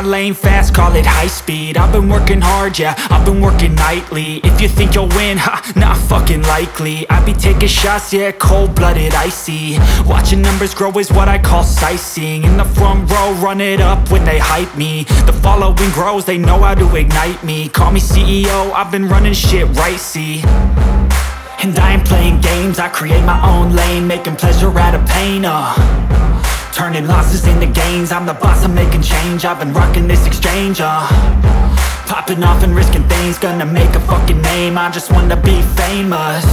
my lane fast, call it high speed. I've been working hard, yeah, I've been working nightly. If you think you'll win, ha, not fucking likely. I be taking shots, yeah, cold-blooded, icy. Watching numbers grow is what I call sightseeing. In the front row, run it up when they hype me. The following grows, they know how to ignite me. Call me CEO, I've been running shit right, see. And I ain't playing games, I create my own lane, making pleasure out of pain, turning losses into gains. I'm the boss, I'm making change. I've been rocking this exchange, popping off and risking things. Gonna make a fucking name, I just wanna be famous.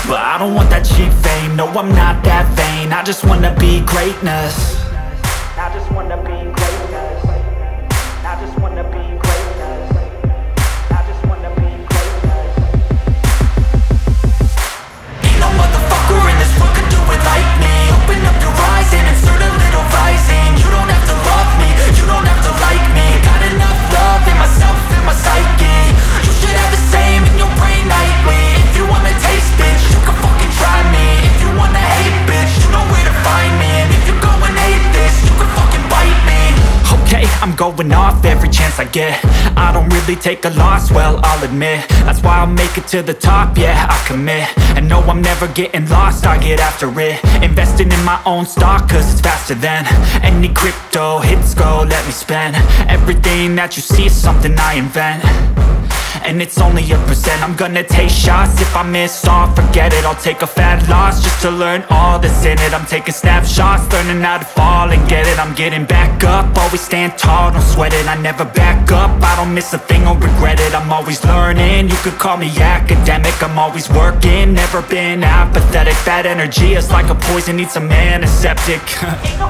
But I don't want that cheap fame, no, I'm not that vain. I just wanna be greatness. I just wanna be greatness. I just wanna be greatness. I just wanna be greatness. Ain't no motherfucker in this world could do it like me. Open up your eyes and insert a little rising. You don't have to love me, you don't have to like me. Got enough love in myself and my psyche. You should have the same in your brain nightly. If you wanna taste, bitch, you can fucking try me. If you wanna hate, bitch, you know where to find me. And if you go and hate this, you can fucking bite me. Okay, I'm going off every chance I get. I don't really take a loss, well, I'll admit. That's why I'll make it to the top, yeah, I commit. And no, I'm never getting lost, I get after it. Investing in my own stock, cause it's faster than any crypto hits go, let me spend. Everything that you see is something I invent. And it's only a percent. I'm gonna take shots. If I miss all, forget it. I'll take a fat loss just to learn all that's in it. I'm taking snapshots, learning how to fall and get it. I'm getting back up, always stand tall, don't sweat it. I never back up, I don't miss a thing or regret it. I'm always learning, you could call me academic. I'm always working, never been apathetic. That energy is like a poison, needs some antiseptic. Ain't no